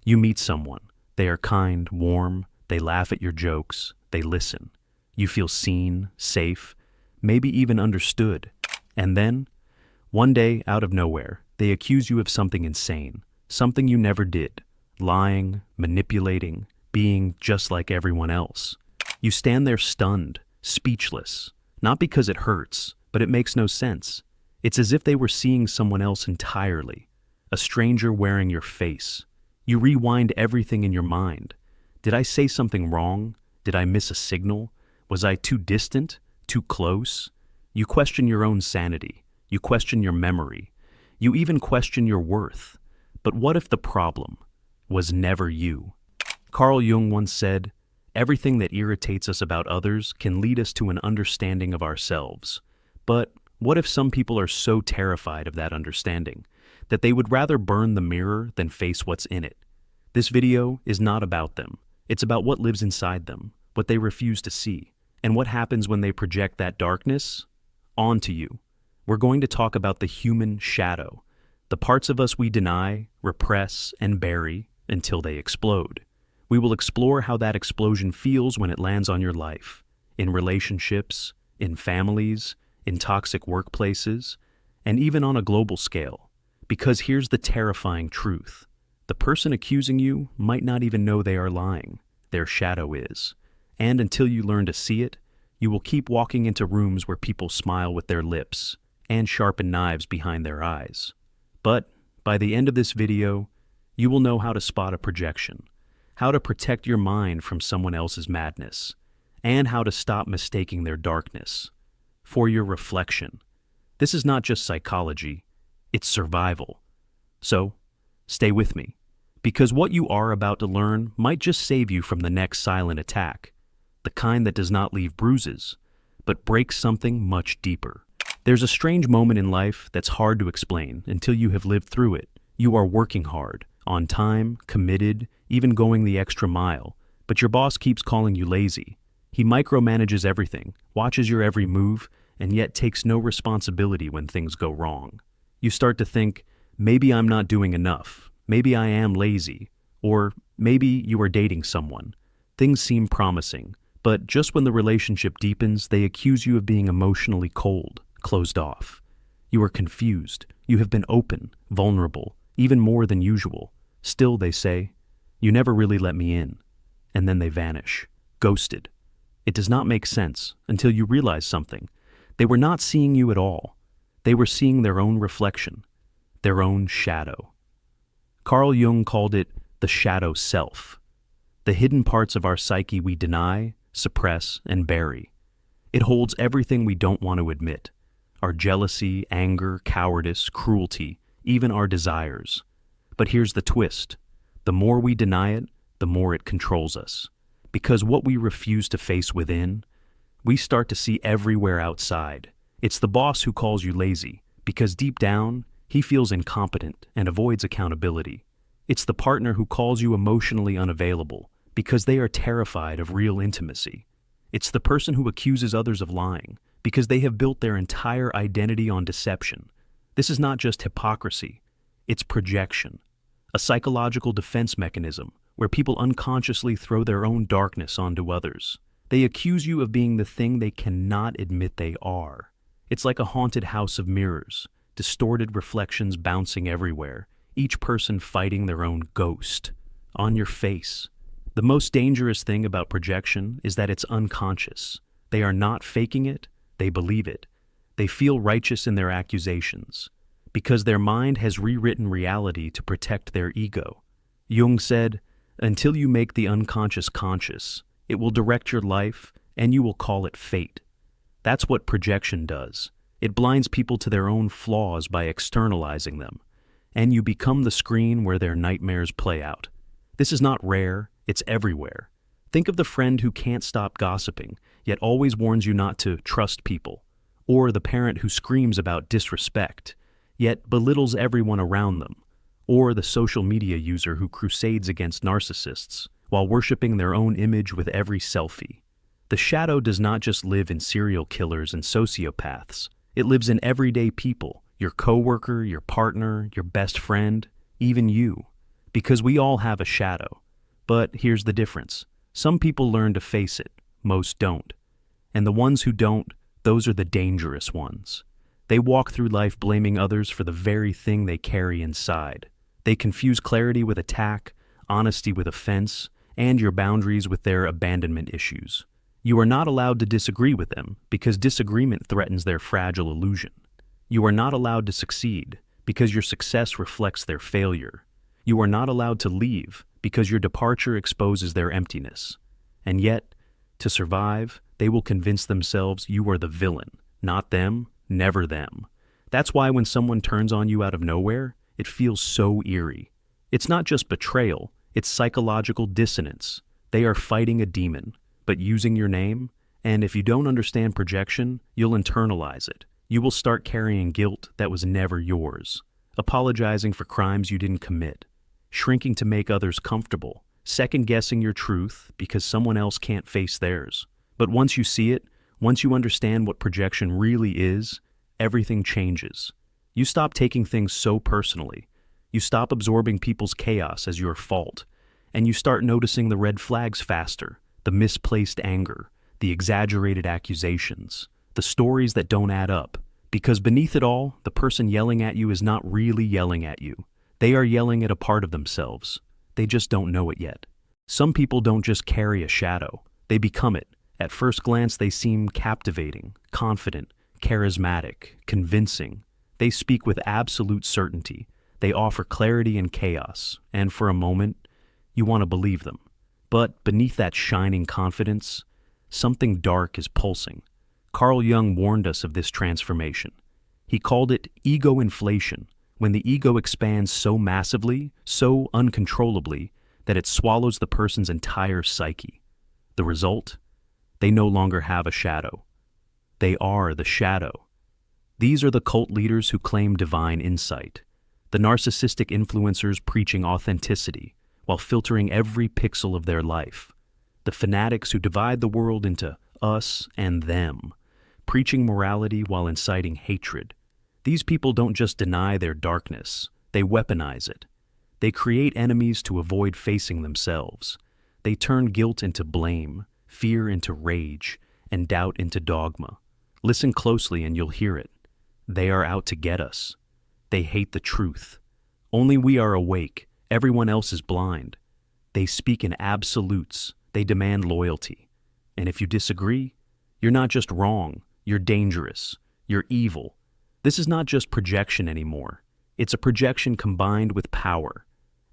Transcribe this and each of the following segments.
You meet someone. They are kind, warm, they laugh at your jokes, they listen. You feel seen, safe, maybe even understood. And then, one day, out of nowhere, they accuse you of something insane, something you never did, lying, manipulating, being just like everyone else. You stand there stunned, speechless, not because it hurts, but it makes no sense. It's as if they were seeing someone else entirely, a stranger wearing your face. You rewind everything in your mind. Did I say something wrong? Did I miss a signal? Was I too distant? Too close? You question your own sanity. You question your memory. You even question your worth. But what if the problem was never you? Carl Jung once said, "Everything that irritates us about others can lead us to an understanding of ourselves." But what if some people are so terrified of that understanding that they would rather burn the mirror than face what's in it? This video is not about them. It's about what lives inside them, what they refuse to see, and what happens when they project that darkness onto you. We're going to talk about the human shadow, the parts of us we deny, repress, and bury until they explode. We will explore how that explosion feels when it lands on your life, in relationships, in families, in toxic workplaces, and even on a global scale. Because here's the terrifying truth. The person accusing you might not even know they are lying. Their shadow is. And until you learn to see it, you will keep walking into rooms where people smile with their lips and sharpen knives behind their eyes. But by the end of this video, you will know how to spot a projection, how to protect your mind from someone else's madness, and how to stop mistaking their darkness for your reflection. This is not just psychology, it's survival. So, stay with me, because what you are about to learn might just save you from the next silent attack, the kind that does not leave bruises, but breaks something much deeper. There's a strange moment in life that's hard to explain until you have lived through it. You are working hard, on time, committed, even going the extra mile, but your boss keeps calling you lazy. He micromanages everything, watches your every move, and yet takes no responsibility when things go wrong. You start to think, maybe I'm not doing enough, maybe I am lazy, or maybe you are dating someone. Things seem promising, but just when the relationship deepens, they accuse you of being emotionally cold, closed off. You are confused, you have been open, vulnerable, even more than usual. Still, they say, you never really let me in. And then they vanish, ghosted. It does not make sense until you realize something. They were not seeing you at all. They were seeing their own reflection, their own shadow. Carl Jung called it the shadow self, the hidden parts of our psyche we deny, suppress, and bury. It holds everything we don't want to admit, our jealousy, anger, cowardice, cruelty, even our desires. But here's the twist. The more we deny it, the more it controls us. Because what we refuse to face within, we start to see everywhere outside. It's the boss who calls you lazy, because deep down, he feels incompetent and avoids accountability. It's the partner who calls you emotionally unavailable, because they are terrified of real intimacy. It's the person who accuses others of lying, because they have built their entire identity on deception. This is not just hypocrisy, it's projection, a psychological defense mechanism where people unconsciously throw their own darkness onto others. They accuse you of being the thing they cannot admit they are. It's like a haunted house of mirrors, distorted reflections bouncing everywhere, each person fighting their own ghost. On your face. The most dangerous thing about projection is that it's unconscious. They are not faking it, they believe it. They feel righteous in their accusations, because their mind has rewritten reality to protect their ego. Jung said, "Until you make the unconscious conscious, it will direct your life and you will call it fate." That's what projection does. It blinds people to their own flaws by externalizing them, and you become the screen where their nightmares play out. This is not rare, it's everywhere. Think of the friend who can't stop gossiping, yet always warns you not to trust people, or the parent who screams about disrespect, yet belittles everyone around them, or the social media user who crusades against narcissists while worshiping their own image with every selfie. The shadow does not just live in serial killers and sociopaths. It lives in everyday people, your coworker, your partner, your best friend, even you. Because we all have a shadow. But here's the difference. Some people learn to face it, most don't. And the ones who don't, those are the dangerous ones. They walk through life blaming others for the very thing they carry inside. They confuse clarity with attack, honesty with offense, and your boundaries with their abandonment issues. You are not allowed to disagree with them because disagreement threatens their fragile illusion. You are not allowed to succeed because your success reflects their failure. You are not allowed to leave because your departure exposes their emptiness. And yet, to survive, they will convince themselves you are the villain, not them, never them. That's why when someone turns on you out of nowhere, it feels so eerie. It's not just betrayal, it's psychological dissonance. They are fighting a demon, but using your name, and if you don't understand projection, you'll internalize it. You will start carrying guilt that was never yours, apologizing for crimes you didn't commit, shrinking to make others comfortable, second-guessing your truth because someone else can't face theirs. But once you see it, once you understand what projection really is, everything changes. You stop taking things so personally. You stop absorbing people's chaos as your fault, and you start noticing the red flags faster, the misplaced anger, the exaggerated accusations, the stories that don't add up. Because beneath it all, the person yelling at you is not really yelling at you. They are yelling at a part of themselves. They just don't know it yet. Some people don't just carry a shadow, they become it. At first glance, they seem captivating, confident, charismatic, convincing. They speak with absolute certainty. They offer clarity in chaos, and for a moment, you want to believe them. But beneath that shining confidence, something dark is pulsing. Carl Jung warned us of this transformation. He called it ego inflation, when the ego expands so massively, so uncontrollably, that it swallows the person's entire psyche. The result? They no longer have a shadow. They are the shadow. These are the cult leaders who claim divine insight, the narcissistic influencers preaching authenticity while filtering every pixel of their life, the fanatics who divide the world into us and them, preaching morality while inciting hatred. These people don't just deny their darkness, they weaponize it. They create enemies to avoid facing themselves. They turn guilt into blame, fear into rage, and doubt into dogma. Listen closely and you'll hear it. They are out to get us. They hate the truth. Only we are awake. Everyone else is blind. They speak in absolutes. They demand loyalty. And if you disagree, you're not just wrong, you're dangerous, you're evil. This is not just projection anymore. It's a projection combined with power.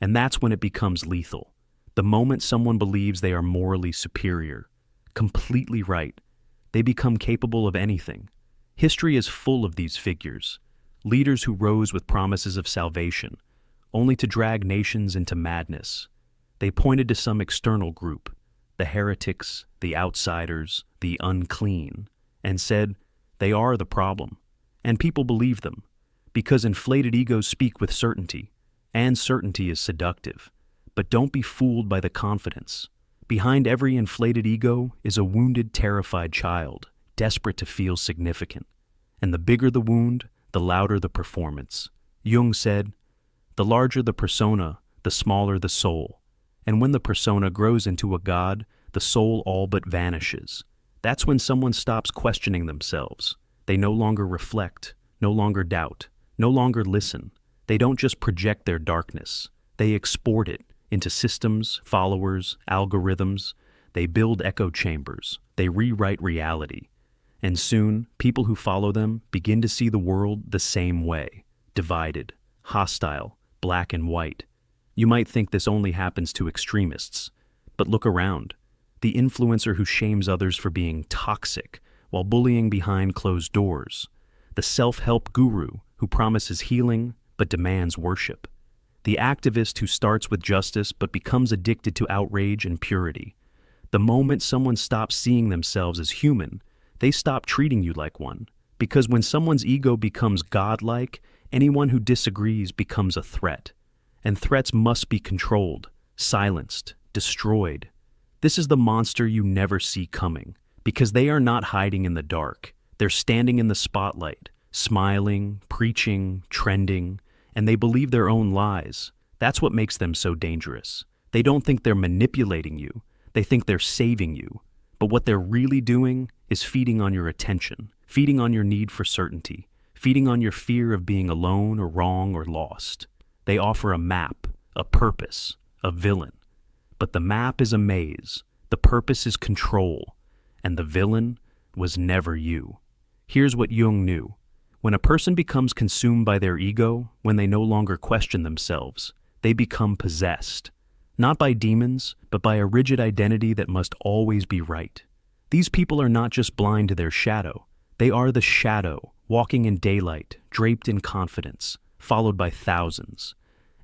And that's when it becomes lethal. The moment someone believes they are morally superior, completely right, they become capable of anything. History is full of these figures, leaders who rose with promises of salvation, only to drag nations into madness. They pointed to some external group, the heretics, the outsiders, the unclean, and said, they are the problem. And people believe them, because inflated egos speak with certainty, and certainty is seductive. But don't be fooled by the confidence. Behind every inflated ego is a wounded, terrified child, desperate to feel significant. And the bigger the wound, the louder the performance. Jung said, the larger the persona, the smaller the soul. And when the persona grows into a god, the soul all but vanishes. That's when someone stops questioning themselves. They no longer reflect, no longer doubt, no longer listen. They don't just project their darkness. They export it into systems, followers, algorithms. They build echo chambers. They rewrite reality. And soon, people who follow them begin to see the world the same way, divided, hostile, black and white. You might think this only happens to extremists, but look around. The influencer who shames others for being toxic while bullying behind closed doors. The self-help guru who promises healing but demands worship. The activist who starts with justice but becomes addicted to outrage and purity. The moment someone stops seeing themselves as human, they stop treating you like one. Because when someone's ego becomes godlike, anyone who disagrees becomes a threat. And threats must be controlled, silenced, destroyed. This is the monster you never see coming, because they are not hiding in the dark. They're standing in the spotlight, smiling, preaching, trending, and they believe their own lies. That's what makes them so dangerous. They don't think they're manipulating you, they think they're saving you. But what they're really doing is feeding on your attention, feeding on your need for certainty, feeding on your fear of being alone or wrong or lost. They offer a map, a purpose, a villain. But the map is a maze, the purpose is control, and the villain was never you. Here's what Jung knew. When a person becomes consumed by their ego, when they no longer question themselves, they become possessed. Not by demons, but by a rigid identity that must always be right. These people are not just blind to their shadow. They are the shadow, walking in daylight, draped in confidence, followed by thousands.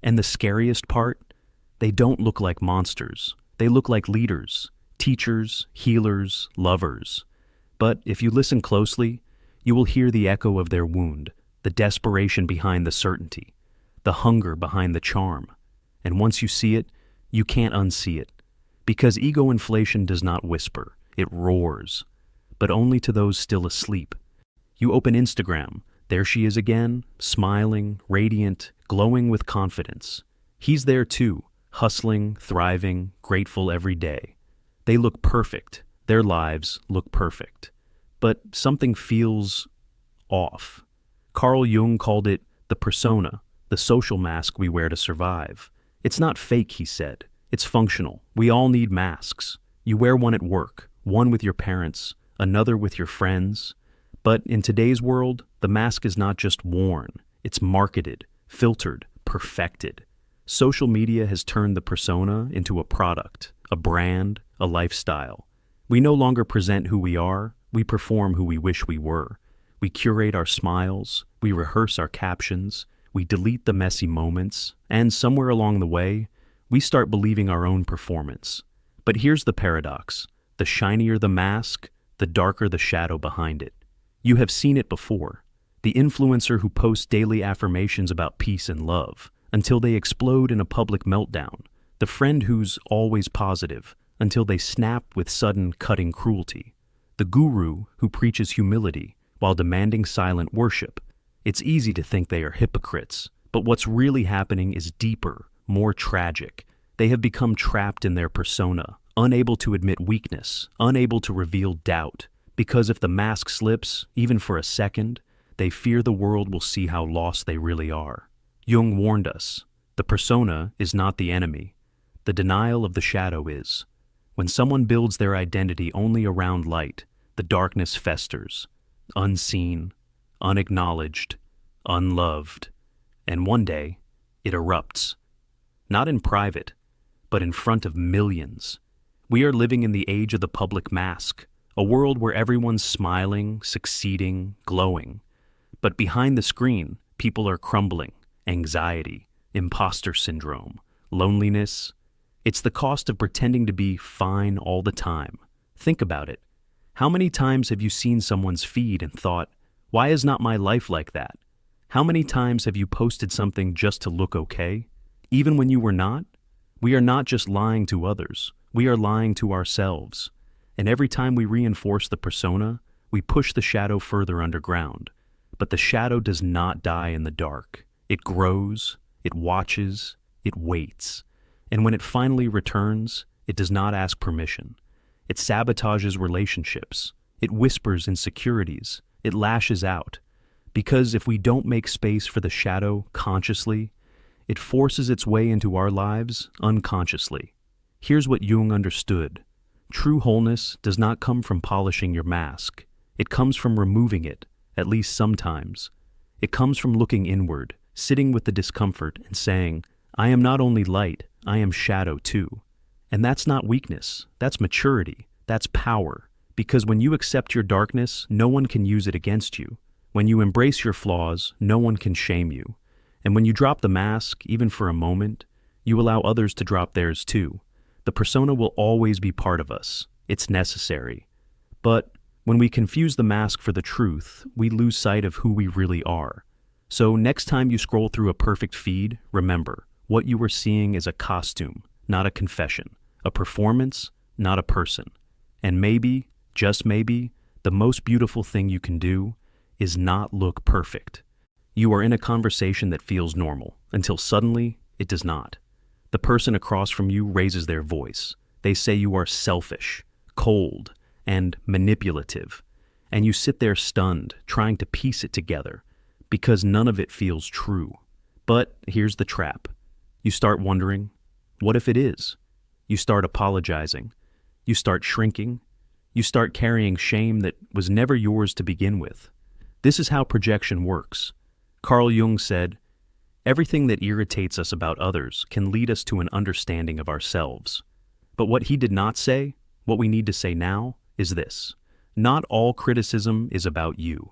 And the scariest part? They don't look like monsters. They look like leaders, teachers, healers, lovers. But if you listen closely, you will hear the echo of their wound, the desperation behind the certainty, the hunger behind the charm. And once you see it, you can't unsee it. Because ego inflation does not whisper, it roars. But only to those still asleep. You open Instagram, there she is again, smiling, radiant, glowing with confidence. He's there too, hustling, thriving, grateful every day. They look perfect, their lives look perfect. But something feels off. Carl Jung called it the persona, the social mask we wear to survive. It's not fake, he said. It's functional. We all need masks. You wear one at work, one with your parents, another with your friends. But in today's world, the mask is not just worn. It's marketed, filtered, perfected. Social media has turned the persona into a product, a brand, a lifestyle. We no longer present who we are, we perform who we wish we were. We curate our smiles, we rehearse our captions, we delete the messy moments, and somewhere along the way, we start believing our own performance. But here's the paradox. The shinier the mask, the darker the shadow behind it. You have seen it before. The influencer who posts daily affirmations about peace and love, until they explode in a public meltdown. The friend who's always positive, until they snap with sudden cutting cruelty. The guru who preaches humility while demanding silent worship. It's easy to think they are hypocrites, but what's really happening is deeper, more tragic. They have become trapped in their persona, unable to admit weakness, unable to reveal doubt. Because if the mask slips, even for a second, they fear the world will see how lost they really are. Jung warned us, the persona is not the enemy. The denial of the shadow is. When someone builds their identity only around light, the darkness festers, unseen, unacknowledged, unloved, and one day it erupts. Not in private, but in front of millions. We are living in the age of the public mask, a world where everyone's smiling, succeeding, glowing. But behind the screen, people are crumbling. Anxiety, imposter syndrome, loneliness. It's the cost of pretending to be fine all the time. Think about it. How many times have you seen someone's feed and thought, why is not my life like that? How many times have you posted something just to look okay? Even when you were not? We are not just lying to others, we are lying to ourselves. And every time we reinforce the persona, we push the shadow further underground. But the shadow does not die in the dark. It grows, it watches, it waits. And when it finally returns, it does not ask permission. It sabotages relationships. It whispers insecurities. It lashes out. Because if we don't make space for the shadow consciously, it forces its way into our lives unconsciously. Here's what Jung understood. True wholeness does not come from polishing your mask. It comes from removing it, at least sometimes. It comes from looking inward, sitting with the discomfort and saying, I am not only light, I am shadow too. And that's not weakness, that's maturity, that's power. Because when you accept your darkness, no one can use it against you. When you embrace your flaws, no one can shame you. And when you drop the mask, even for a moment, you allow others to drop theirs too. The persona will always be part of us. It's necessary. But when we confuse the mask for the truth, we lose sight of who we really are. So next time you scroll through a perfect feed, remember, what you are seeing is a costume, not a confession, a performance, not a person. And maybe, just maybe, the most beautiful thing you can do is not look perfect. You are in a conversation that feels normal, until suddenly It does not. The person across from you raises their voice. They say you are selfish, cold, and manipulative. And you sit there stunned, trying to piece it together, because none of it feels true. But here's the trap. You start wondering, what if it is? You start apologizing. You start shrinking. You start carrying shame that was never yours to begin with. This is how projection works. Carl Jung said, "Everything that irritates us about others can lead us to an understanding of ourselves." But what he did not say, what we need to say now, is this. Not all criticism is about you.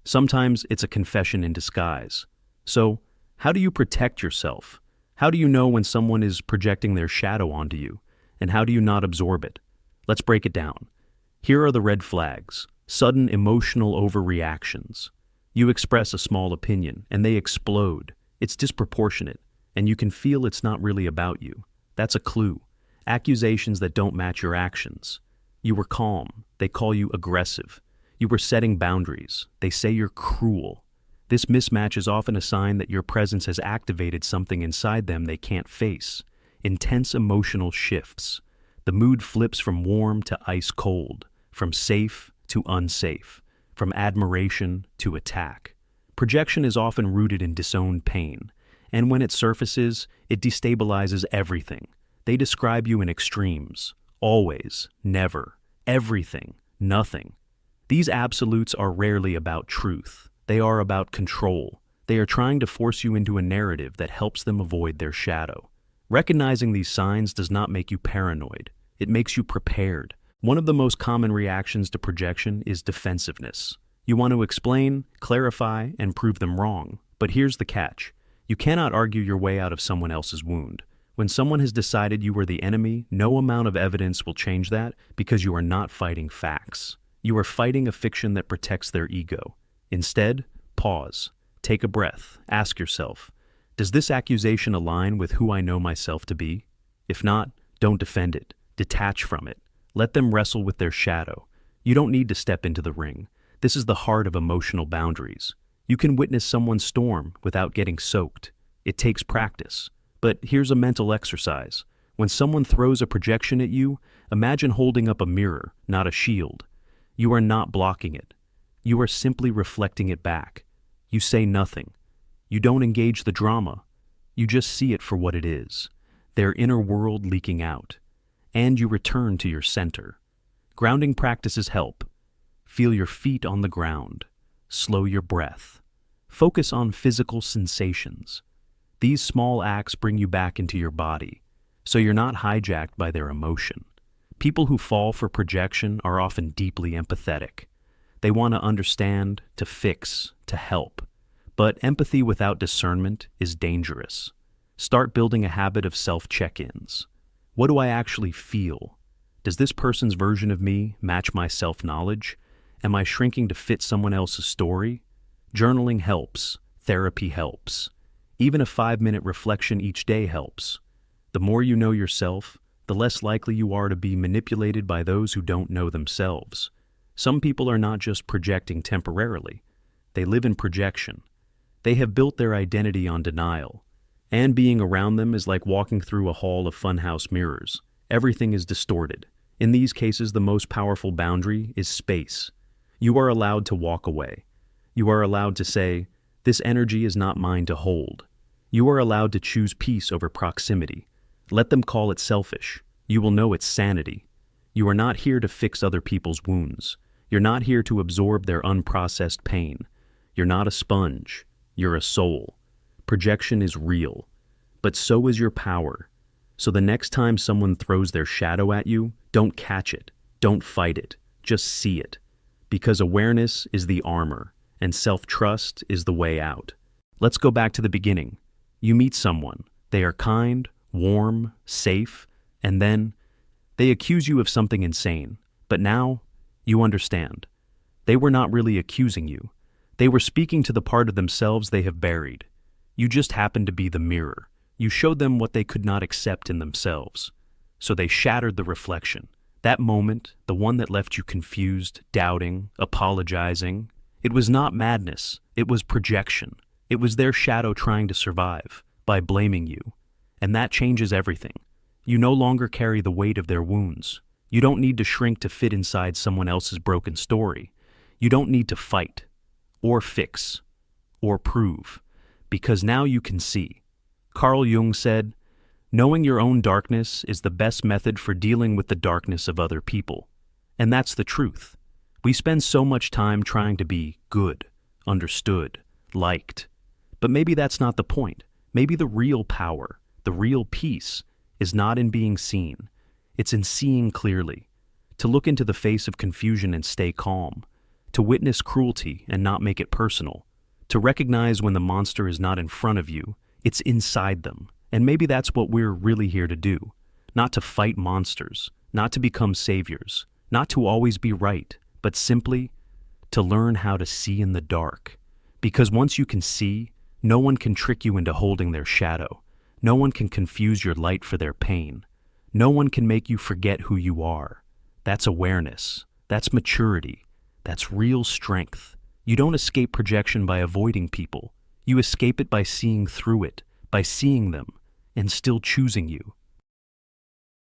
Sometimes it's a confession in disguise. So, how do you protect yourself? How do you know when someone is projecting their shadow onto you? And how do you not absorb it? Let's break it down. Here are the red flags. Sudden emotional overreactions. You express a small opinion, and they explode. It's disproportionate, and you can feel it's not really about you. That's a clue. Accusations that don't match your actions. You were calm. They call you aggressive. You were setting boundaries. They say you're cruel. This mismatch is often a sign that your presence has activated something inside them they can't face. Intense emotional shifts. The mood flips from warm to ice cold, from safe to unsafe, from admiration to attack. Projection is often rooted in disowned pain, and when it surfaces, it destabilizes everything. They describe you in extremes. Always, never, everything, nothing. These absolutes are rarely about truth. They are about control. They are trying to force you into a narrative that helps them avoid their shadow. Recognizing these signs does not make you paranoid. It makes you prepared. One of the most common reactions to projection is defensiveness. You want to explain, clarify, and prove them wrong. But here's the catch. You cannot argue your way out of someone else's wound. When someone has decided you are the enemy, no amount of evidence will change that because you are not fighting facts. You are fighting a fiction that protects their ego. Instead, pause, take a breath, ask yourself, does this accusation align with who I know myself to be? If not, don't defend it, detach from it. Let them wrestle with their shadow. You don't need to step into the ring. This is the heart of emotional boundaries. You can witness someone's storm without getting soaked. It takes practice. But here's a mental exercise. When someone throws a projection at you, imagine holding up a mirror, not a shield. You are not blocking it. You are simply reflecting it back. You say nothing. You don't engage the drama. You just see it for what it is, their inner world leaking out. And you return to your center. Grounding practices help. Feel your feet on the ground. Slow your breath. Focus on physical sensations. These small acts bring you back into your body, so you're not hijacked by their emotion. People who fall for projection are often deeply empathetic. They want to understand, to fix, to help. But empathy without discernment is dangerous. Start building a habit of self-check-ins. What do I actually feel? Does this person's version of me match my self-knowledge? Am I shrinking to fit someone else's story? Journaling helps. Therapy helps. Even a 5-minute reflection each day helps. The more you know yourself, the less likely you are to be manipulated by those who don't know themselves. Some people are not just projecting temporarily. They live in projection. They have built their identity on denial. And being around them is like walking through a hall of funhouse mirrors. Everything is distorted. In these cases, the most powerful boundary is space. You are allowed to walk away. You are allowed to say, "This energy is not mine to hold." You are allowed to choose peace over proximity. Let them call it selfish. You will know it's sanity. You are not here to fix other people's wounds. You're not here to absorb their unprocessed pain. You're not a sponge. You're a soul. Projection is real, but so is your power. So the next time someone throws their shadow at you, don't catch it. Don't fight it. Just see it. Because awareness is the armor, and self-trust is the way out. Let's go back to the beginning. You meet someone. They are kind, warm, safe, and then they accuse you of something insane. But now, you understand. They were not really accusing you. They were speaking to the part of themselves they have buried. You just happened to be the mirror. You showed them what they could not accept in themselves. So they shattered the reflection. That moment, the one that left you confused, doubting, apologizing, it was not madness. It was projection. It was their shadow trying to survive by blaming you. And that changes everything. You no longer carry the weight of their wounds. You don't need to shrink to fit inside someone else's broken story. You don't need to fight, or fix, or prove, because now you can see. Carl Jung said, "Knowing your own darkness is the best method for dealing with the darkness of other people." And that's the truth. We spend so much time trying to be good, understood, liked. But maybe that's not the point. Maybe the real power, the real peace, is not in being seen. It's in seeing clearly. To look into the face of confusion and stay calm. To witness cruelty and not make it personal. To recognize when the monster is not in front of you, it's inside them. And maybe that's what we're really here to do. Not to fight monsters, not to become saviors, not to always be right, but simply to learn how to see in the dark. Because once you can see, no one can trick you into holding their shadow. No one can confuse your light for their pain. No one can make you forget who you are. That's awareness. That's maturity. That's real strength. You don't escape projection by avoiding people. You escape it by seeing through it, by seeing them, and still choosing you.